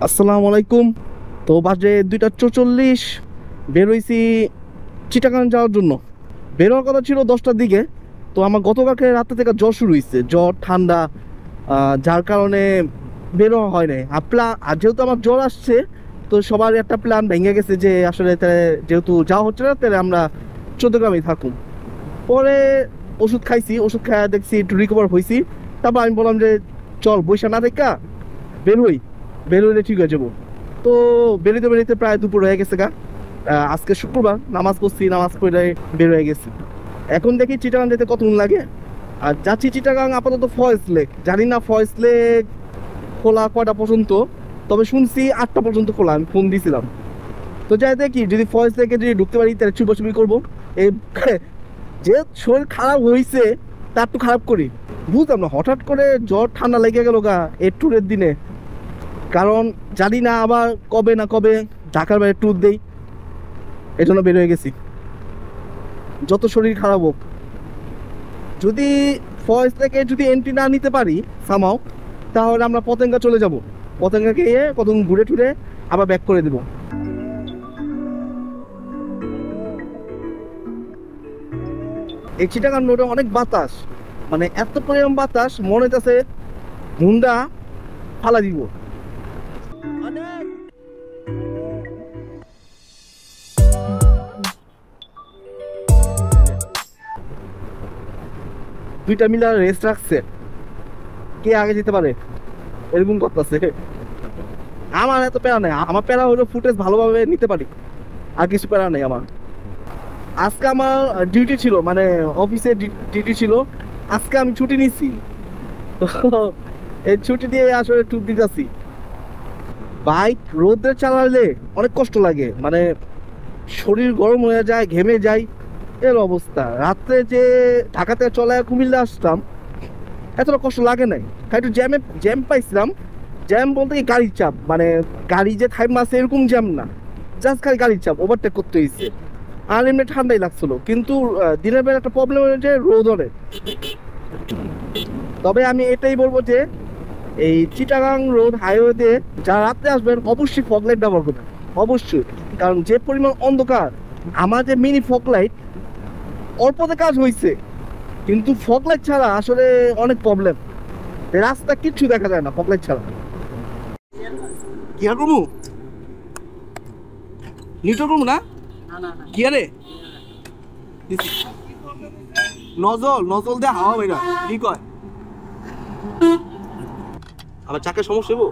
আসসালামু আলাইকুম। তো বাজে 2:44, বের হয়েছি চিটাগাং যাওয়ার জন্য। বের হওয়ার কথা ছিল 10টার দিকে। তো আমার গতকালকে রাতে থেকে জ্বর শুরু হয়েছে, জ্বর ঠান্ডা, যার কারণে বের হওয়া হয় নাই। আর যেহেতু আমার জ্বর আসছে, তো সবার একটা প্ল্যান ভেঙে গেছে যে আসলে যেহেতু যাওয়া হচ্ছে না, তাহলে আমরা চট্টগ্রামেই থাকুন। পরে ওষুধ খাইছি, ওষুধ খাওয়া দেখছি একটু রিকভার হয়েছি। তারপর আমি বললাম যে চল বৈশা না দেখা বের হই, বের হইলে ঠিক হয়ে যাবো। তো বেরোতে বেরোতে প্রায় দুপুর হয়ে গেছে গা। আজকে শুক্রবার, নামাজ পড়ছি, নামাজ পড়ে বের হয়ে গেছি। এখন দেখি চিটাগাং যেতে কতক্ষণ লাগে। আর যাচ্ছি চিটাগাং আপাতত ফয়েজ লেক, জানি না ফয়েজ লেক খোলা কয়টা পর্যন্ত, তবে শুনছি 8টা পর্যন্ত খোলা, আমি ফোন দিয়েছিলাম। তো যাই দেখি, যদি ফয়েজ লেকে যদি ঢুকতে পারি তাহলে চুপি করবো। এই যে শরীর খারাপ হয়েছে তা একটু খারাপ করি, বুঝলাম না হঠাৎ করে জ্বর ঠান্ডা লেগে গেল গা এই ট্যুরের দিনে। কারণ জানি না আবার কবে না কবে ঢাকার বাইরে ট্যুর দেই, এই জন্য বের হয়ে গেছি। যত শরীর খারাপ হোক, যদি ফয়েজ থেকে যদি এন্ট্রি না নিতে পারি সামাও, তাহলে আমরা পতেঙ্গা চলে যাব। পতেঙ্গা গিয়ে কতক্ষণ ঘুরে টুরে আবার ব্যাক করে দেব। এই চিটাগাং রোডে অনেক বাতাস, মানে এত পরিমাণ বাতাস মনে হচ্ছে মুন্ডা ফালা দিব। দুইটা মিলে রেস্ট রাখছে, কে আগে যেতে পারে এরকম করতেছে। আমার এত প্যারা নেই, আমার প্যারা হলো ফুটেজ ভালোভাবে নিতে পারি, আর কিছু প্যারা নেই আমার। আজকে আমার ডিউটি ছিল, মানে অফিসে ডিউটি ছিল, আজকে আমি ছুটি নিচ্ছি। তো এই ছুটি দিয়ে আসলে ট্যুর দিতেছি। বাইক রোদে চালালে অনেক কষ্ট লাগে, মানে শরীর গরম হয়ে যায়, ঘেমে যায়, এর অবস্থা। রাত্রে যে ঢাকাতে চলে কুমিল্লা আসতাম, এতটা কষ্ট লাগে নাই। একটু জ্যাম পাইছিলাম। জ্যাম বলতে কি গাড়ির চাপ, মানে গাড়ি যে থাইম আছে এরকম জ্যাম না, জাস্ট খালি গাড়ির চাপ, ওভারটেক করতে হয়েছে। আর এমনি ঠান্ডাই লাগছিল, কিন্তু দিনের বেলা একটা প্রবলেম হয়েছে রোদ অনেক। তবে আমি এটাই বলবো যে এই চিটাগাং রোড হাইওয়েতে যারা রাত্রে আসবেন অবশ্যই ফগ লাইট ব্যবহার করবেন, অবশ্যই। কারণ যে পরিমাণ অন্ধকার, আমার যে মিনি ফগ লাইট অল্পতে কাজ হয়েছে, কিন্তু ফগ লাইট ছাড়া আসলে অনেক প্রবলেম। রাস্তা কিচ্ছু দেখা যায় না ফগ লাইট ছাড়া। কি আর করবো, নিটো করবো না, কি আরে নজল দিয়ে হাওয়া বেরা কি কয়, আবার চাকের সমস্যা হবো।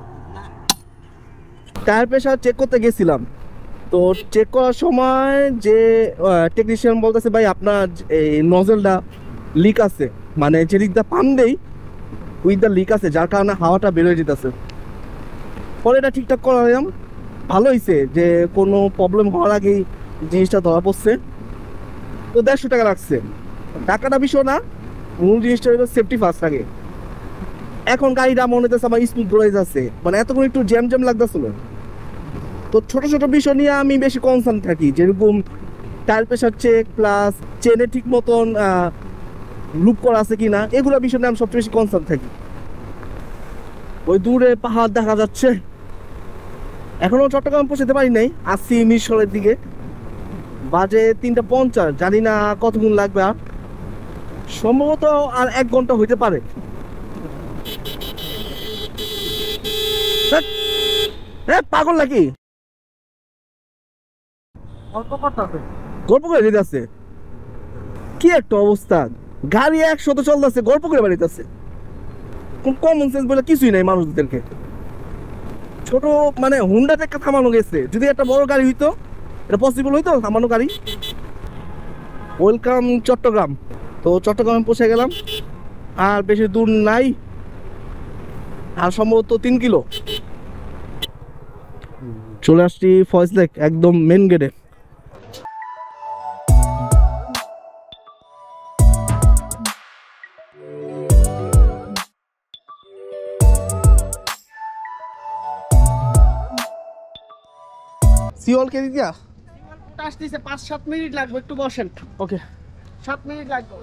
টায়ার প্রেশার চেক করতে গেছিলাম, তো চেক করার সময় যে টেকনিশিয়ান বলতেছে ভাই আপনার এই নজলটা লিক আছে, মানে যে দিকটা পাম্প দেই উইথ দ্য লিক আছে, যার কারণে হাওয়াটা বেরোয় যেতেছে। পরে এটা ঠিকঠাক করালাম, ভালো হয়েছে যে কোনো প্রবলেম হওয়ার আগেই জিনিসটা ধরা পড়ছে। তো 150 টাকা লাগছে, টাকাটা বিষয় না, মূল জিনিসটা হলো সেফটি ফার্স্ট আগে। এখন গাড়িটা মনে হইতেছে আমার স্মুথ ড্রাইভ আছে, মানে এতক্ষণ একটু জ্যাম লাগতেছিল। তো ছোট ছোট বিষয় নিয়ে আমি বেশি কনসার্ন থাকি, যেরকম টায়ার প্রেশার চেক, প্লাস চেনে ঠিক মতন লুপ করা আছে কিনা, এগুলো বিষয় নিয়ে আমি সবচেয়ে বেশি কনসার্ন থাকি। ওই দূরে পাহাড় দেখা যাচ্ছে, এখনো চট্টগ্রাম পৌঁছাতে পারি নাই, আসছি মিরসরের দিকে। বাজে 3:50, জানি না কতক্ষণ লাগবে, আর সম্ভবত আর 1 ঘন্টা হইতে পারে। পাগল নাকি, গল্প করে যেতেছে, কি একটা অবস্থা। গাড়ি 100 চলতেছে, গল্প করে বাড়িতেছে। কমন সেন্স বলে কিছুই নাই মানুষদেরকে। ছোট মানে হুন্ডা থেকে থামানো গেছে, যদি একটা বড় গাড়ি হইতো এটা পসিবল হইতো থামানো গাড়ি। ওয়েলকাম চট্টগ্রাম। তো চট্টগ্রামে পৌঁছে গেলাম, আর বেশি দূর নাই, আর সম্ভবত 3 কিলো। চলে আসছি ফয়েজ লেক, একদম মেন গেটে। সিওল কে দিয়া আসতেছে, 5-7 মিনিট লাগবে, একটু বসেন। ওকে, 7 মিনিট লাগবে।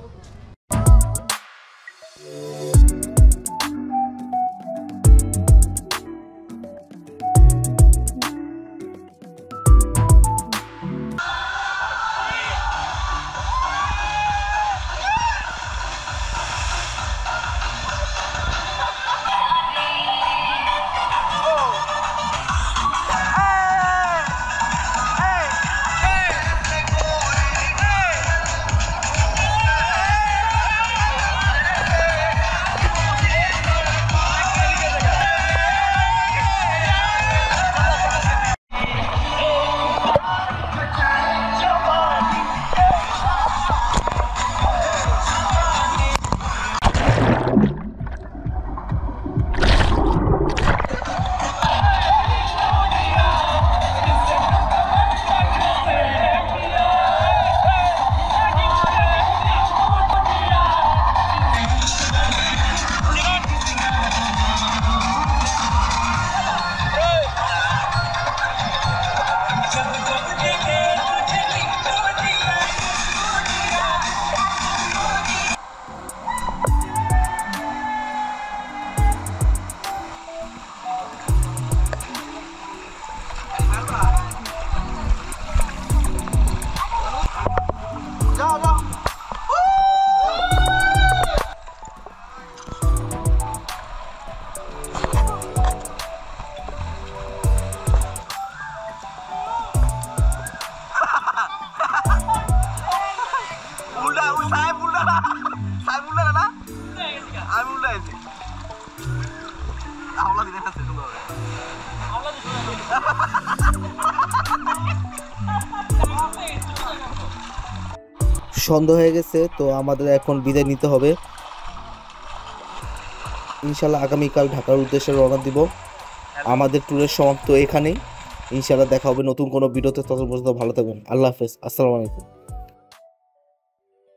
সন্ধ্যা হয়ে গেছে, তো আমাদের এখন বিদায় নিতে হবে। ইনশাল্লাহ আগামীকাল ঢাকার উদ্দেশ্যে রওনা দিব। আমাদের ট্যুরের সমাপ্ত এখানেই। ইনশাল্লাহ দেখা হবে নতুন কোনো ভিডিওতে। ততক্ষণ পর্যন্ত ভালো থাকবেন। আল্লাহ হাফেজ। আসসালামু আলাইকুম।